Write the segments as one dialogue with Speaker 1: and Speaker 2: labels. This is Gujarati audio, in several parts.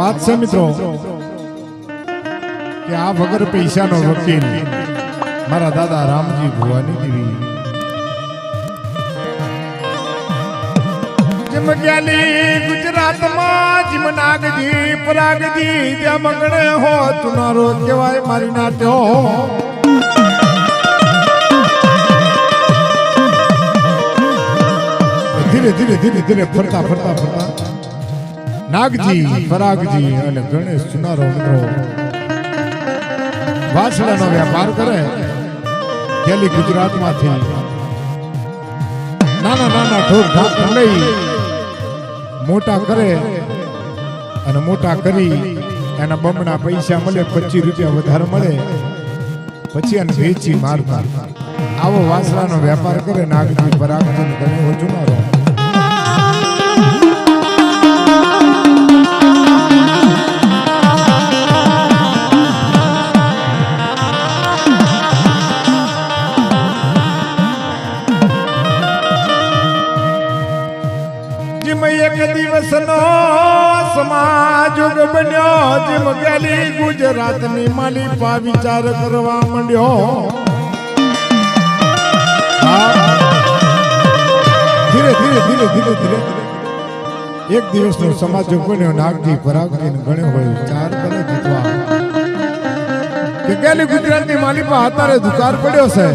Speaker 1: વાત છે મિત્રો કે આ વગર પૈસાનો વકીલ મારા દાદા રામજી ભુવાની દેવી જેમ જ્ઞાની ગુજરાતમાં જીમ નાગજી પરાગજી જ્યાં મંગળે હો તુનારો કહેવાય મારી નાટ્યો ધીરે ધીરે ધીરે ધીરે ફરતા ફરતા ફરતા નાગજી પરાગજી અને ગણેશ ચુનારો મિત્રો વાસણાનો વ્યાપાર કરે ગેલી ગુજરાતમાંથી નાના નાના ઢોર ઢાકર લઈ મોટા કરે અને મોટા કરી એના બમણા પૈસા મળે 25 રૂપિયા વધારે મળે પછી એને વેચી મારતા આવો વાસણાનો વ્યાપાર કરે નાગજી પરાગજી ગણેશ ચુનારો એક દિવસનો સમાજ બન્યો જેમ ગેલી ગુજરાતની માલિપા વિચાર કરવા માંડ્યો ધીરે ધીરે ધીરે ધીરે ધીરે એક દિવસનો સમાજ બન્યો નાગજી પરાગજી ગણ્યો હોય વિચાર કરે જીતવા કે ગેલી ગુજરાતની માલિપા અત્યારે દુકાર પડ્યો છે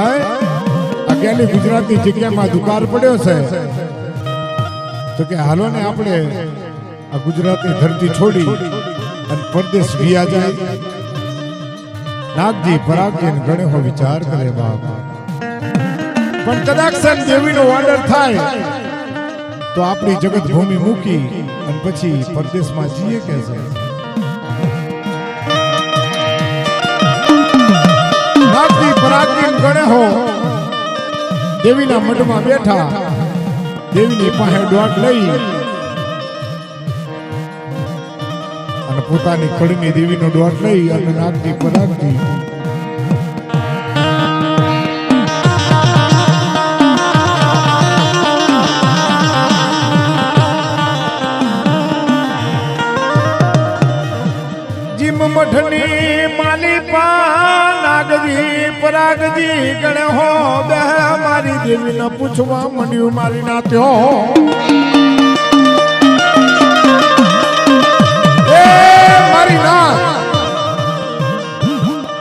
Speaker 1: આ ગેલી ગુજરાતની જગ્યામાં દુકાર પડ્યો છે તો કે હાલો ને આપણે આ ગુજરાતની ધરતી છોડી અને પરદેશ વિયા જાય નાગજી પરાગજી ગણેશો વિચાર કરે બાપ પણ કદાચ દેવીનો ઓર્ડર થાય તો આપણી જગત ભૂમિ મૂકી અને પછી પરદેશમાં જઈએ કે છે નાગજી પરાગજી ગણેશો દેવીના મઠમાં બેઠા દેવીની પાસે દોટ લઈ અને પોતાની કડીની દેવીનો દોટ લઈ અને નાગજી પરાગજી જીમ મઠની માલિપા નાગજી પરાગજી ગણેશો બે મારી દેવીને પૂછવા માંડ્યું મારી નાત્યો મારી નાથ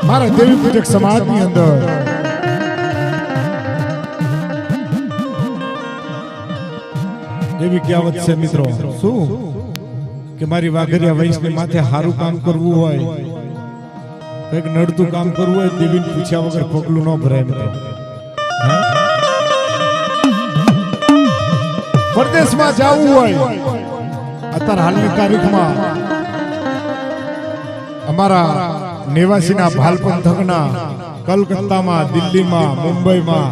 Speaker 1: મારા દેવી પૂજક સમાજની અંદર એવી કહેવત છે મિત્રો શું કે મારી વાઘરિયા વંશની માથે સારું કામ કરવું હોય કઈક નડતું કામ કરવું હોય દેવીને પૂછ્યા વગર પગલું ન ભરાય મિત્રો પરદેશમાં જવું હોય અત્યારે હાલની તારીખમાં અમારા નિવાસીના ભાલ પંથકના કલકત્તામાં દિલ્હીમાં મુંબઈમાં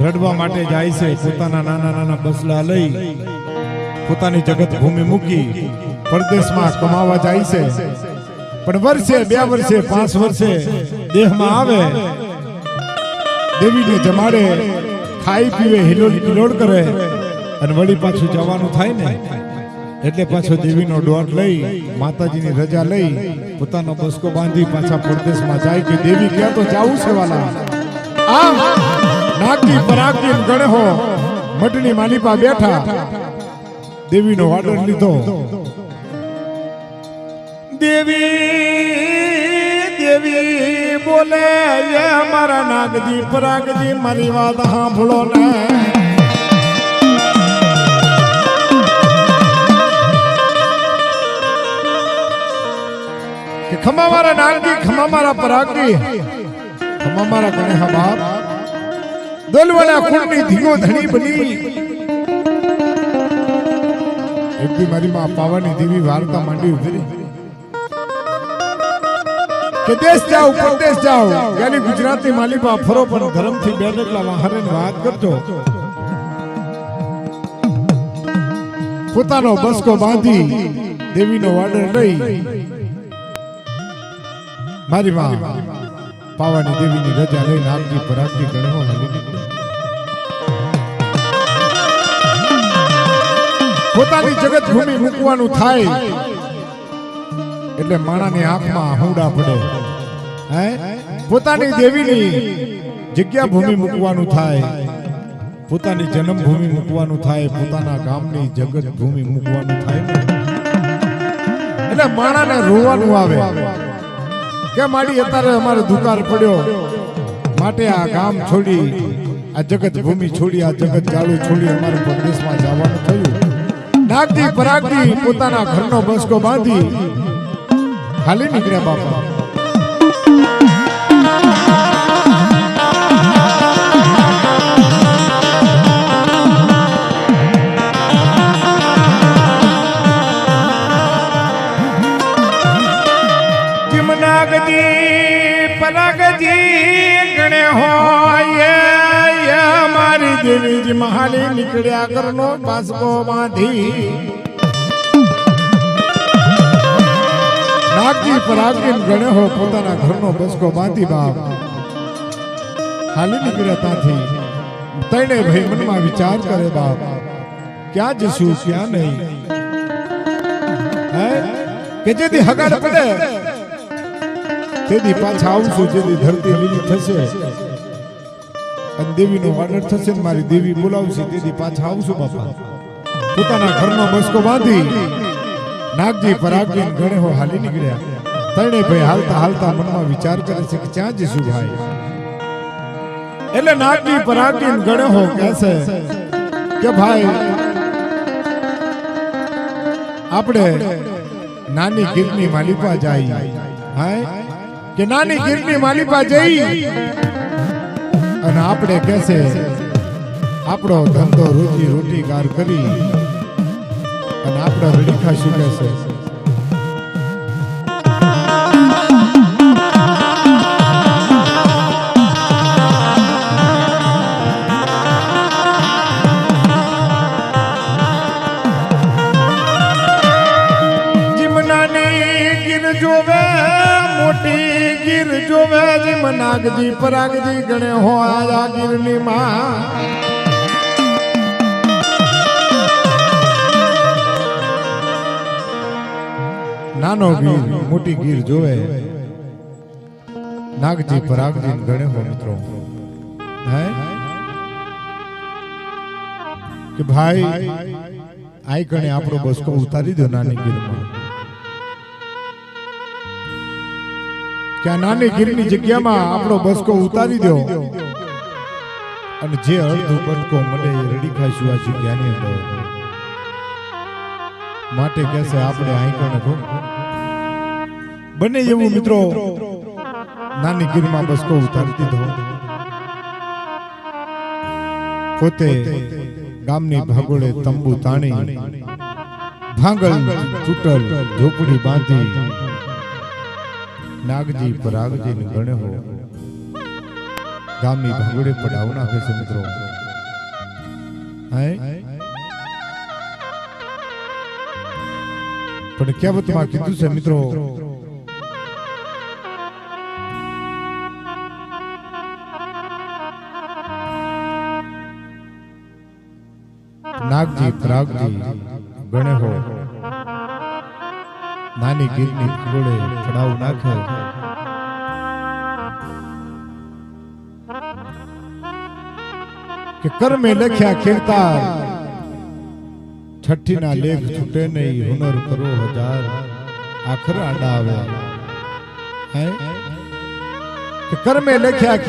Speaker 1: રડવા માટે જાય છે પોતાના નાના નાના બસલા લઈ પોતાની જગત ભૂમિ મૂકી પરદેશમાં કમાવા જાય છે પણ વર્ષે 2 વર્ષે 5 વર્ષે દેહમાં આવે દેવીને જમાડે ખાઈ પીવે હિલોડ કરે અને વળી પાછું જવાનું થાય ને એટલે પાછો દેવીનો દોટ લઈ માતાજીની રજા લઈ પોતાનો બસકો બાંધી પાછા પરદેશમાં જાય કે દેવી ક્યાં તો જાવું છે વાલા આમ નાગજી પરાગજી ગણેશો મઠની માલિપા બેઠા દેવીનો ઓર્ડર લીધો દેવી બોલે એ મારા નાગજી પરાગજી મારી વાત સાંભળો ને કે ખમા મારા નાગજી ખમા મારા પરાગજી ખમા મારા ગણેશા બાપ દોલવાના કુળની ધીંગો ધણી બની એક દી મારી માં પાવાની દેવી વાર્તા માંડી ઉભરી કે દેશ જાઓ પરદેશ જાઓ યાની ગુજરાતની માલિપા ફરો પણ ધર્મથી બે ડગલા વાહરે વાત કરજો પોતાનો બસકો બાંધી દેવીનો ઓર્ડર લઈ મારી માં પાવાની દેવીની રજા લઈને નાગજી પરાગજી ગણેશો હાલી નીકળી પોતાની જગત ભૂમિ મૂકવાનું થાય એટલે માણાની આંખમાં હુંડા પડે. હે પોતાની દેવીની જગ્યા ભૂમિ મૂકવાનું થાય, પોતાની જન્મભૂમિ મૂકવાનું થાય, પોતાના ગામની જગત ભૂમિ મૂકવાનું થાય એટલે માણાને રોવાનું આવે કે માડી અત્યારે અમારો દુકાર પડ્યો, માટે આ ગામ છોડી, આ જગત ભૂમિ છોડી, આ જગત જાળું છોડી અમારે પરદેશમાં જવાનું થયું. નાગજી પરાગજી પોતાના ઘરનો બસકો બાંધી ખાલી નીકળ્યા બાપા. ગણે હોય મારી દેવીજી મહાલી નીકળ્યા કરનો બાસકો બાંધી. નાગજી પરાગજી ગણે હો પોતાના ઘરનો બસકો બાંધી બાપ હાલી નીકળ્યા ત્યાંથી. તણે ભાઈ મનમાં વિચાર કરે બાપ ક્યાં જશું ક્યાં નહીં. હે કે જેથી હગાડ પડે તેથી પાછા આવશું, જેથી ધરતી લીલી થશે અને દેવીનો ઓર્ડર થશે ને મારી દેવી બોલાવશે તેથી પાછા આવશું બાપા. પોતાના ઘરનો બસકો બાંધી નાગજી પરાગજી ગણે હો હાલી નીકળ્યા. તણે ભાઈ હાલતા હાલતા મનમાં વિચાર કરે છે કે ક્યાં જઈશું ભાઈ. એટલે નાગજી પરાગજી ગણે હો કહેશે કે ભાઈ આપણે નાની ગીરની માલિપા જાય. હાય કે નાની ગીરની માલિપા જઈ અને આપણે કહેશે આપણો ધંધો રોજી રોટીગાર કરી અને આપણે રડી ખાશું કહેશે. નાગજી પરાગજી ગણે હો આ ગીરની માં. નાનો ગીર મોટી ગીર જોવે નાગજી પરાગજી ગણે હો મિત્રો. હે કે ભાઈ આઈ ગણે આપણો બસકો ઉતારી દો નાની ગીરમાં. કે આ નાની ગીરની જગ્યામાં આપણો બસકો ઉતારી દો અને જે અડધો બટકો મળે એ રડી ખાઈશું આ જગ્યાની અંદર. માટે કહેશે આપણે આંકણે ભો બને એવું મિત્રો નાની ગીરમાં બસકો ઉતારી દીધો. પોતે ગામની ભાગોળે તંબુ તાણી ભાંગલ તૂટલ ઝોપડી બાંધી નાગજી પરાગજી ગણે હો ગામની ભાંગોળે પડાવ નાખે છે મિત્રો. પણ કહેવતમાં કીધું છે મિત્રો નાગજી પરાગજી ગણે હો નાની ગીરની ભાંગોળે પડાવ નાખે કે કર્મે લખ્યા કીર્તાર છઠ્ઠી ના લેખ છૂટે નહીં હુનર કરો હજાર આખર આડા આવે. કે કર્મે લખ્યા